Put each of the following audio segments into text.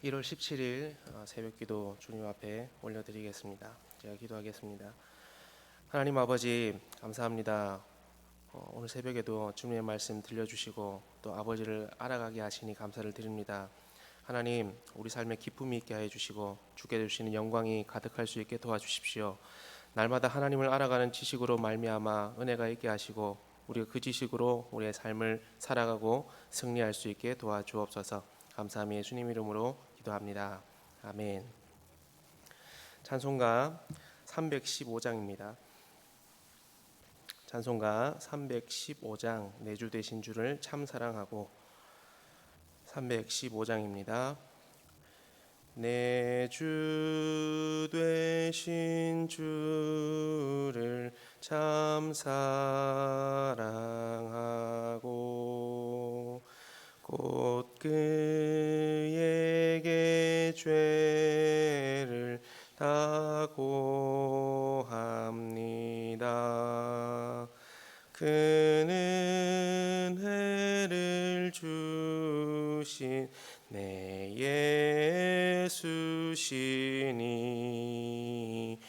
1월 17일 새벽기도 주님 앞에 올려드리겠습니다. 제가 기도하겠습니다. 하나님 아버지 감사합니다. 오늘 새벽에도 주님의 말씀 들려주시고 또 아버지를 알아가게 하시니 감사를 드립니다. 하나님 우리 삶에 기쁨이 있게 하여 주시고 주께 주시는 영광이 가득할 수 있게 도와주십시오. 날마다 하나님을 알아가는 지식으로 말미암아 은혜가 있게 하시고 우리가 그 지식으로 우리의 삶을 살아가고 승리할 수 있게 도와주옵소서. 감사함이 예수님 이름으로 기도합니다. 아멘. 찬송가 315장입니다. 찬송가 315장 내 주 되신 주를 참 사랑하고 315장입니다. 내 주 되신 주를 참 사랑하고 곧 그에게 죄를 다 고합니다. 그는 은혜를 주신 내 예수시니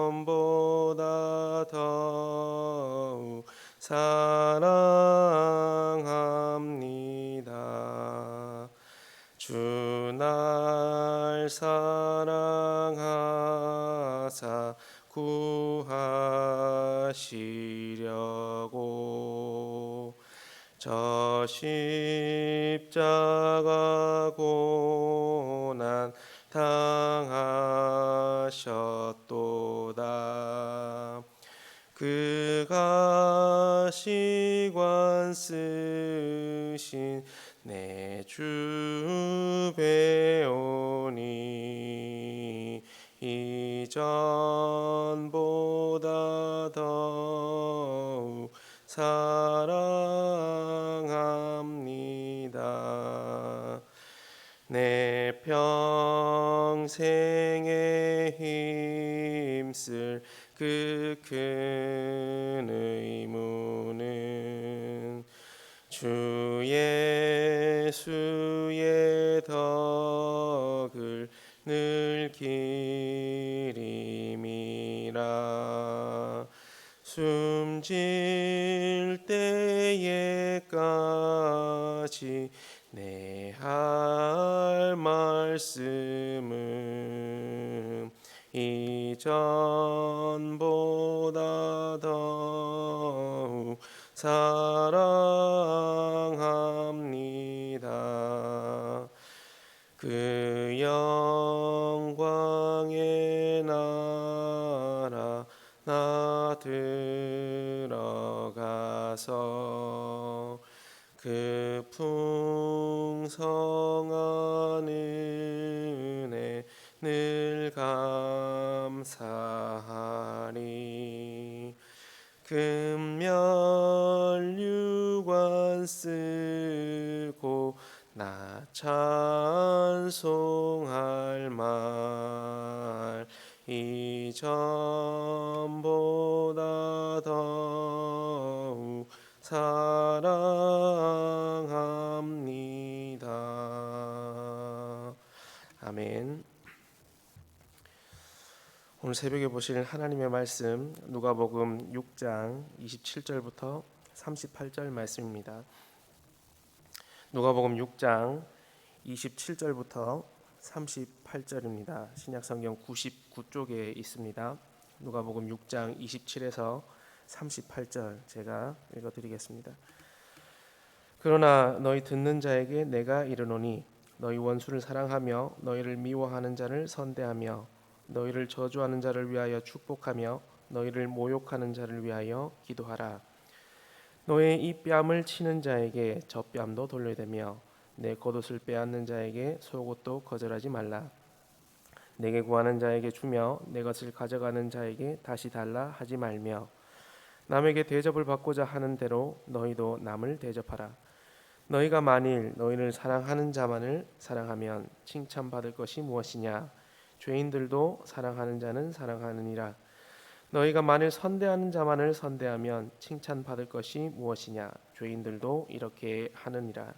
이전보다 더욱 사랑합니다. 주 날 사랑하사 구하시려고 저 십자가 고난 당하셨도다. 그가 시관 쓰신 내 주 배우니 이전보다 더욱 사랑합니다. 내 평생에 힘쓸 그 큰 의무는 주 예수의 덕을 늘 기림이라. 숨질 때에까지 내 할 말씀은 이전보다 더욱 사랑합니다. 그 영광의 나라 나 들어가서 그 풍성한 은혜 늘 감사하리. 금면류관 쓰고 나 찬송할 말 이전보다 더욱 사랑합니다. 아멘. 오늘 새벽에 보실 하나님의 말씀 누가복음 6장 27절부터 38절 말씀입니다. 누가복음 6장 27절부터 38절입니다. 신약성경 99쪽에 있습니다. 누가복음 6장 27에서 38절 제가 읽어드리겠습니다. 그러나 너희 듣는 자에게 내가 이르노니 너희 원수를 사랑하며 너희를 미워하는 자를 선대하며 너희를 저주하는 자를 위하여 축복하며 너희를 모욕하는 자를 위하여 기도하라. 너의 이 뺨을 치는 자에게 저 뺨도 돌려대며 내 겉옷을 빼앗는 자에게 속옷도 거절하지 말라. 내게 구하는 자에게 주며 내 것을 가져가는 자에게 다시 달라 하지 말며 남에게 대접을 받고자 하는 대로 너희도 남을 대접하라. 너희가 만일 너희를 사랑하는 자만을 사랑하면 칭찬받을 것이 무엇이냐? 죄인들도 사랑하는 자는 사랑하느니라. 너희가 만일 선대하는 자만을 선대하면 칭찬받을 것이 무엇이냐? 죄인들도 이렇게 하느니라.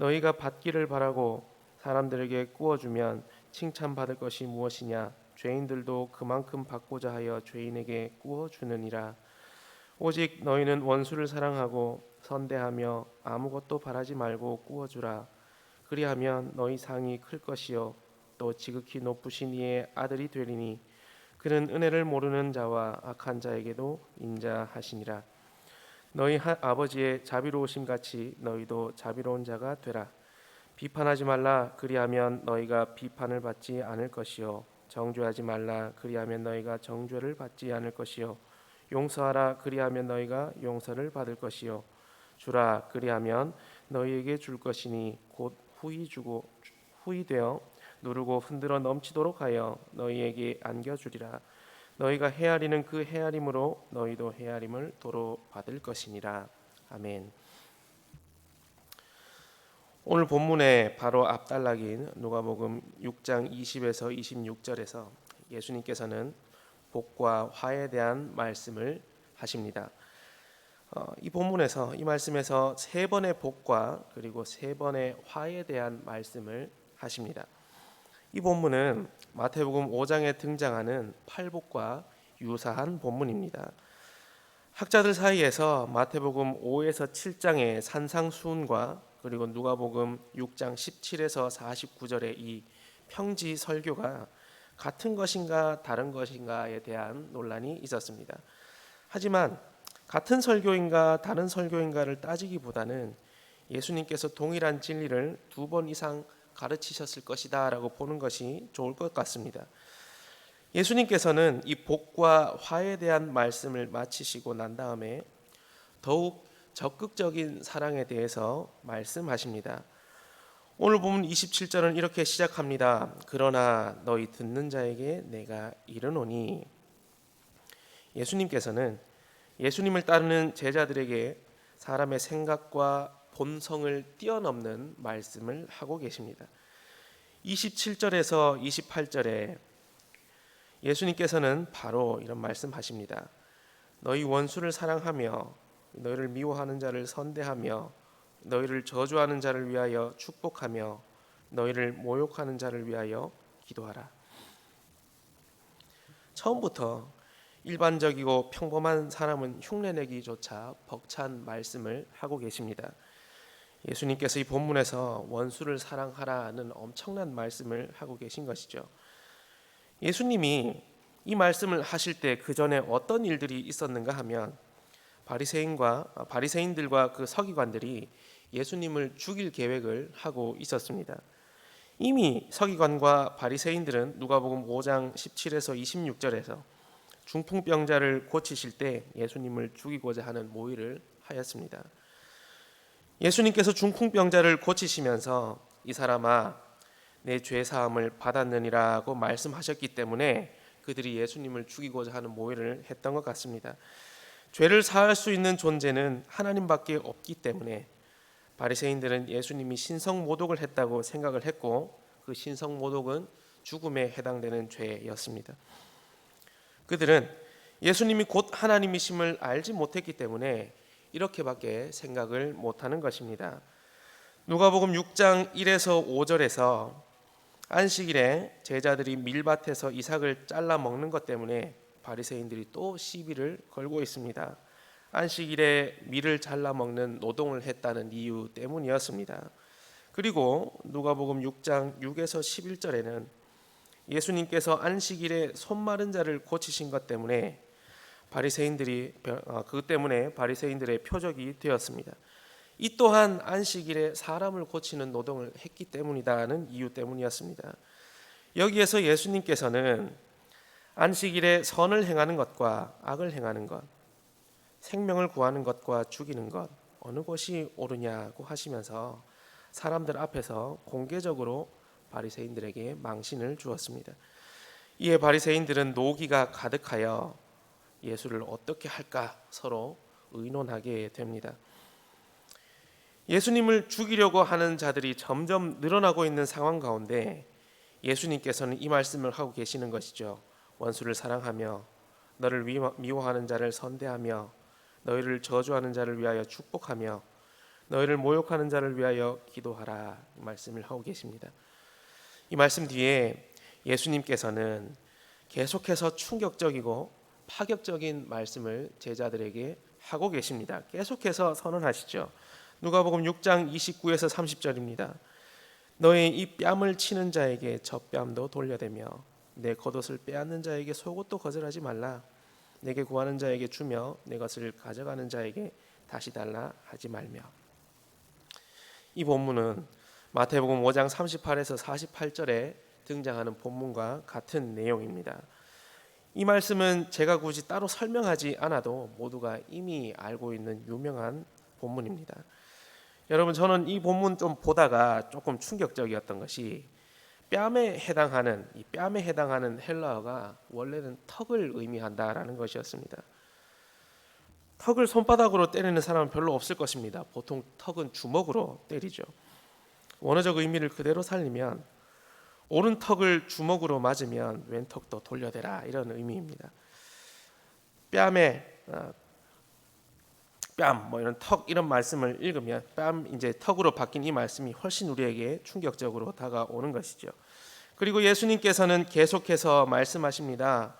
너희가 받기를 바라고 사람들에게 구워주면 칭찬받을 것이 무엇이냐? 죄인들도 그만큼 받고자 하여 죄인에게 구워주느니라. 오직 너희는 원수를 사랑하고 선대하며 아무것도 바라지 말고 구워주라. 그리하면 너희 상이 클 것이요 또 지극히 높으신 이의 아들이 되리니 그는 은혜를 모르는 자와 악한 자에게도 인자하시니라. 너희 아버지의 자비로우심 같이 너희도 자비로운 자가 되라. 비판하지 말라. 그리하면 너희가 비판을 받지 않을 것이요 정죄하지 말라. 그리하면 너희가 정죄를 받지 않을 것이요 용서하라. 그리하면 너희가 용서를 받을 것이요 주라. 그리하면 너희에게 줄 것이니 곧 후히 되어 누르고 흔들어 넘치도록 하여 너희에게 안겨주리라. 너희가 헤아리는 그 헤아림으로 너희도 헤아림을 도로 받을 것이니라. 아멘. 오늘 본문의 바로 앞단락인 누가복음 6장 20에서 26절에서 예수님께서는 복과 화에 대한 말씀을 하십니다. 이 본문에서 이 말씀에서 세 번의 복과 그리고 세 번의 화에 대한 말씀을 하십니다. 이 본문은 마태복음 5장에 등장하는 팔복과 유사한 본문입니다. 학자들 사이에서 마태복음 5에서 7장의 산상수훈과 그리고 누가복음 6장 17에서 49절의 이 평지 설교가 같은 것인가 다른 것인가에 대한 논란이 있었습니다. 하지만 같은 설교인가 다른 설교인가를 따지기보다는 예수님께서 동일한 진리를 2번 이상 가르치셨을 것이다 라고 보는 것이 좋을 것 같습니다. 예수님께서는 이 복과 화에 대한 말씀을 마치시고 난 다음에 더욱 적극적인 사랑에 대해서 말씀하십니다. 오늘 보면 27절은 이렇게 시작합니다. 그러나 너희 듣는 자에게 내가 이르노니. 예수님께서는 예수님을 따르는 제자들에게 사람의 생각과 본성을 뛰어넘는 말씀을 하고 계십니다. 27절에서 28절에 예수님께서는 바로 이런 말씀하십니다. 너희 원수를 사랑하며 너희를 미워하는 자를 선대하며 너희를 저주하는 자를 위하여 축복하며 너희를 모욕하는 자를 위하여 기도하라. 처음부터 일반적이고 평범한 사람은 흉내내기조차 벅찬 말씀을 하고 계십니다. 예수님께서 이 본문에서 원수를 사랑하라는 엄청난 말씀을 하고 계신 것이죠. 예수님이 이 말씀을 하실 때 그 전에 어떤 일들이 있었는가 하면 바리새인들과 그 서기관들이 예수님을 죽일 계획을 하고 있었습니다. 이미 서기관과 바리새인들은 누가복음 5장 17에서 26절에서 중풍병자를 고치실 때 예수님을 죽이고자 하는 모의를 하였습니다. 예수님께서 중풍병자를 고치시면서 이 사람아 내 죄 사함을 받았느니라고 말씀하셨기 때문에 그들이 예수님을 죽이고자 하는 모의를 했던 것 같습니다. 죄를 사할 수 있는 존재는 하나님밖에 없기 때문에 바리새인들은 예수님이 신성모독을 했다고 생각을 했고 그 신성모독은 죽음에 해당되는 죄였습니다. 그들은 예수님이 곧 하나님이심을 알지 못했기 때문에 이렇게밖에 생각을 못하는 것입니다. 누가복음 6장 1에서 5절에서 안식일에 제자들이 밀밭에서 이삭을 잘라 먹는 것 때문에 바리새인들이 또 시비를 걸고 있습니다. 안식일에 밀을 잘라 먹는 노동을 했다는 이유 때문이었습니다. 그리고 누가복음 6장 6에서 11절에는 예수님께서 안식일에 손 마른 자를 고치신 것 때문에 그 때문에 바리새인들의 표적이 되었습니다. 이 또한 안식일에 사람을 고치는 노동을 했기 때문이다는 이유 때문이었습니다. 여기에서 예수님께서는 안식일에 선을 행하는 것과 악을 행하는 것, 생명을 구하는 것과 죽이는 것 어느 것이 옳으냐고 하시면서 사람들 앞에서 공개적으로 바리새인들에게 망신을 주었습니다. 이에 바리새인들은 노기가 가득하여 예수를 어떻게 할까 서로 의논하게 됩니다. 예수님을 죽이려고 하는 자들이 점점 늘어나고 있는 상황 가운데 예수님께서는 이 말씀을 하고 계시는 것이죠. 원수를 사랑하며 너를 미워하는 자를 선대하며 너희를 저주하는 자를 위하여 축복하며 너희를 모욕하는 자를 위하여 기도하라 말씀을 하고 계십니다. 이 말씀 뒤에 예수님께서는 계속해서 충격적이고 파격적인 말씀을 제자들에게 하고 계십니다. 계속해서 선언하시죠. 누가복음 6장 29에서 30절입니다. 너희 이 뺨을 치는 자에게 저 뺨도 돌려대며 내 겉옷을 빼앗는 자에게 속옷도 거절하지 말라. 내게 구하는 자에게 주며 내 것을 가져가는 자에게 다시 달라 하지 말며. 이 본문은 마태복음 5장 38에서 48절에 등장하는 본문과 같은 내용입니다. 이 말씀은 제가 굳이 따로 설명하지 않아도 모두가 이미 알고 있는 유명한 본문입니다. 여러분, 저는 이 본문 좀 보다가 조금 충격적이었던 것이 뺨에 해당하는 헬라어가 원래는 턱을 의미한다라는 것이었습니다. 턱을 손바닥으로 때리는 사람은 별로 없을 것입니다. 보통 턱은 주먹으로 때리죠. 원어적 의미를 그대로 살리면 오른 턱을 주먹으로 맞으면 왼 턱도 돌려대라, 이런 의미입니다. 뺨에 뺨, 이런 턱, 이런 말씀을 읽으면 뺨, 이제 턱으로 바뀐 이 말씀이 훨씬 우리에게 충격적으로 다가오는 것이죠. 그리고 예수님께서는 계속해서 말씀하십니다.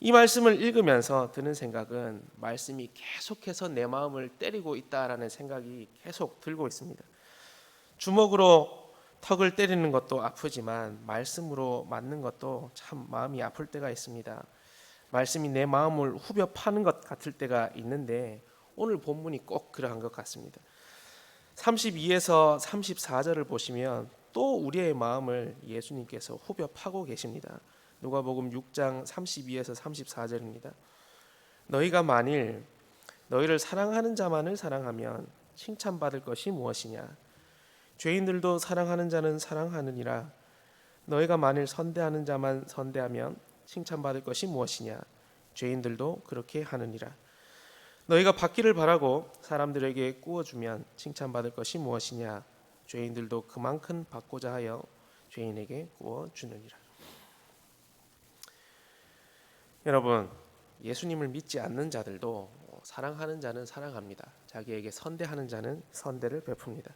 이 말씀을 읽으면서 드는 생각은 말씀이 계속해서 내 마음을 때리고 있다라는 생각이 계속 들고 있습니다. 주먹으로 턱을 때리는 것도 아프지만 말씀으로 맞는 것도 참 마음이 아플 때가 있습니다. 말씀이 내 마음을 후벼 파는 것 같을 때가 있는데 오늘 본문이 꼭 그러한 것 같습니다. 32에서 34절을 보시면 또 우리의 마음을 예수님께서 후벼 파고 계십니다. 누가복음 6장 32에서 34절입니다. 너희가 만일 너희를 사랑하는 자만을 사랑하면 칭찬받을 것이 무엇이냐? 죄인들도 사랑하는 자는 사랑하느니라. 너희가 만일 선대하는 자만 선대하면 칭찬받을 것이 무엇이냐? 죄인들도 그렇게 하느니라. 너희가 받기를 바라고 사람들에게 꾸어주면 칭찬받을 것이 무엇이냐? 죄인들도 그만큼 받고자 하여 죄인에게 꾸어주느니라. 여러분, 예수님을 믿지 않는 자들도 사랑하는 자는 사랑합니다. 자기에게 선대하는 자는 선대를 베풉니다.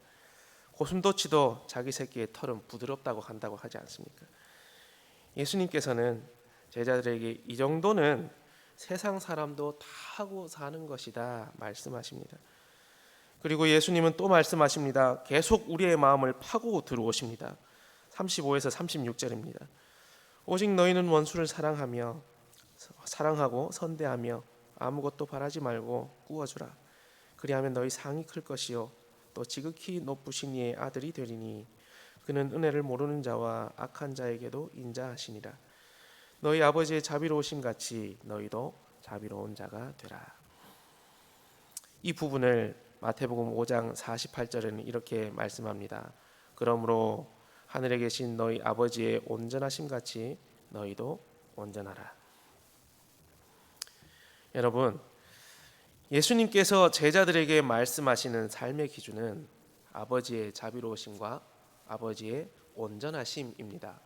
고슴도치도 자기 새끼의 털은 부드럽다고 한다고 하지 않습니까? 예수님께서는 제자들에게 이 정도는 세상 사람도 다 하고 사는 것이다 말씀하십니다. 그리고 예수님은 또 말씀하십니다. 계속 우리의 마음을 파고 들어오십니다. 35에서 36절입니다. 오직 너희는 원수를 사랑하고 선대하며 아무것도 바라지 말고 꾸어주라. 그리하면 너희 상이 클 것이요 또 지극히 높으신 이의 아들이 되리니 그는 은혜를 모르는 자와 악한 자에게도 인자하시니라. 너희 아버지의 자비로우심 같이 너희도 자비로운 자가 되라. 이 부분을 마태복음 5장 48절에는 이렇게 말씀합니다. 그러므로 하늘에 계신 너희 아버지의 온전하심 같이 너희도 온전하라. 여러분, 예수님께서 제자들에게 말씀하시는 삶의 기준은 아버지의 자비로우심과 아버지의 온전하심입니다.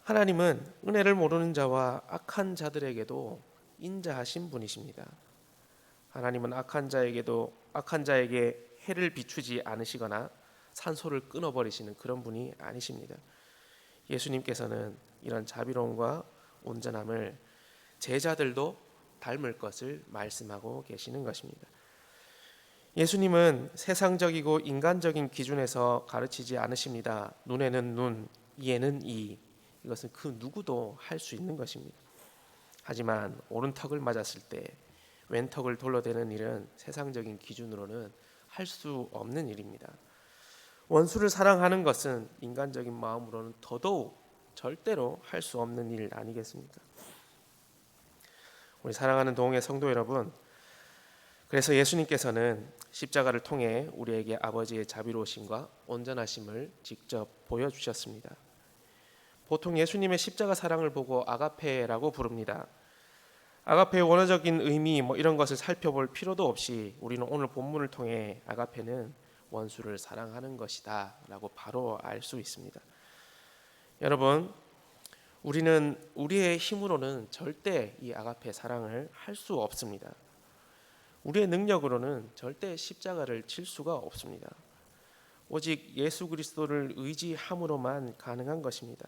하나님은 은혜를 모르는 자와 악한 자들에게도 인자하신 분이십니다. 하나님은 악한 자에게 해를 비추지 않으시거나 산소를 끊어버리시는 그런 분이 아니십니다. 예수님께서는 이런 자비로움과 온전함을 제자들도 닮을 것을 말씀하고 계시는 것입니다. 예수님은 세상적이고 인간적인 기준에서 가르치지 않으십니다. 눈에는 눈, 이에는 이. 이것은 그 누구도 할 수 있는 것입니다. 하지만 오른 턱을 맞았을 때 왼 턱을 돌려대는 일은 세상적인 기준으로는 할 수 없는 일입니다. 원수를 사랑하는 것은 인간적인 마음으로는 더더욱 절대로 할 수 없는 일 아니겠습니까? 우리 사랑하는 동호회 성도 여러분, 그래서 예수님께서는 십자가를 통해 우리에게 아버지의 자비로우심과 온전하심을 직접 보여주셨습니다. 보통 예수님의 십자가 사랑을 보고 아가페라고 부릅니다. 아가페의 원어적인 의미 이런 것을 살펴볼 필요도 없이 우리는 오늘 본문을 통해 아가페는 원수를 사랑하는 것이다 라고 바로 알 수 있습니다. 여러분, 우리는 우리의 힘으로는 절대 이 아가페 사랑을 할 수 없습니다. 우리의 능력으로는 절대 십자가를 칠 수가 없습니다. 오직 예수 그리스도를 의지함으로만 가능한 것입니다.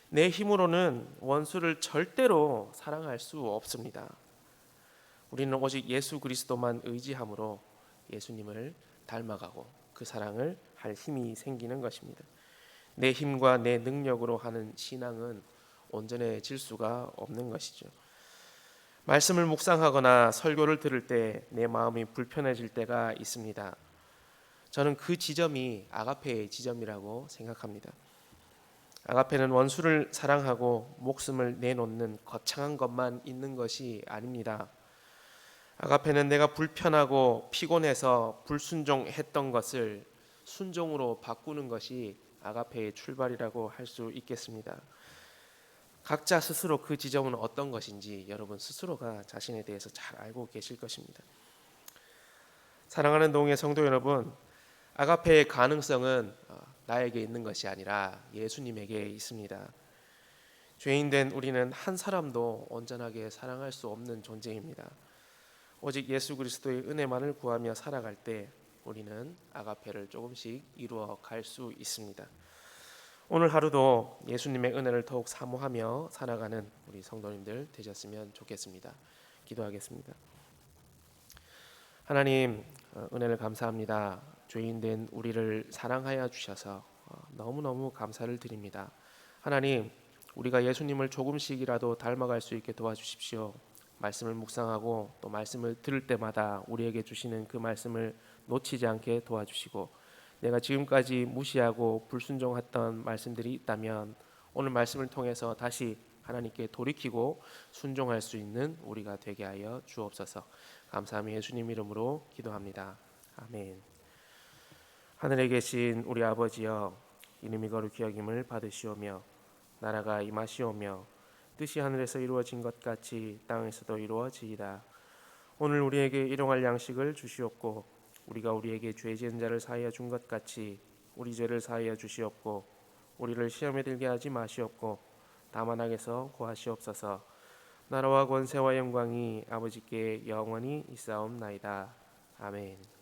내 힘으로는 원수를 절대로 사랑할 수 없습니다. 우리는 오직 예수 그리스도만 의지함으로 예수님을 닮아가고 그 사랑을 할 힘이 생기는 것입니다. 내 힘과 내 능력으로 하는 신앙은 온전해질 수가 없는 것이죠. 말씀을 묵상하거나 설교를 들을 때 내 마음이 불편해질 때가 있습니다. 저는 그 지점이 아가페의 지점이라고 생각합니다. 아가페는 원수를 사랑하고 목숨을 내놓는 거창한 것만 있는 것이 아닙니다. 아가페는 내가 불편하고 피곤해서 불순종했던 것을 순종으로 바꾸는 것이 아가페의 출발이라고 할 수 있겠습니다. 각자 스스로 그 지점은 어떤 것인지 여러분 스스로가 자신에 대해서 잘 알고 계실 것입니다. 사랑하는 동의 성도 여러분, 아가페의 가능성은 나에게 있는 것이 아니라 예수님에게 있습니다. 죄인된 우리는 한 사람도 온전하게 사랑할 수 없는 존재입니다. 오직 예수 그리스도의 은혜만을 구하며 살아갈 때 우리는 아가페를 조금씩 이루어 갈 수 있습니다. 오늘 하루도 예수님의 은혜를 더욱 사모하며 살아가는 우리 성도님들 되셨으면 좋겠습니다. 기도하겠습니다. 하나님, 은혜를 감사합니다. 죄인된 우리를 사랑하여 주셔서 너무너무 감사를 드립니다. 하나님, 우리가 예수님을 조금씩이라도 닮아갈 수 있게 도와주십시오. 말씀을 묵상하고 또 말씀을 들을 때마다 우리에게 주시는 그 말씀을 놓치지 않게 도와주시고, 내가 지금까지 무시하고 불순종했던 말씀들이 있다면 오늘 말씀을 통해서 다시 하나님께 돌이키고 순종할 수 있는 우리가 되게 하여 주옵소서. 감사하며 예수님 이름으로 기도합니다. 아멘. 하늘에 계신 우리 아버지여, 이름이 거룩히 여김을 받으시오며 나라가 임하시오며 뜻이 하늘에서 이루어진 것 같이 땅에서도 이루어지이다. 오늘 우리에게 일용할 양식을 주시옵고 우리가 우리에게 죄 지은 자를 사하여 준 것 같이 우리 죄를 사하여 주시옵고 우리를 시험에 들게 하지 마시옵고 다만 악에서 구하시옵소서. 나라와 권세와 영광이 아버지께 영원히 있사옵나이다. 아멘.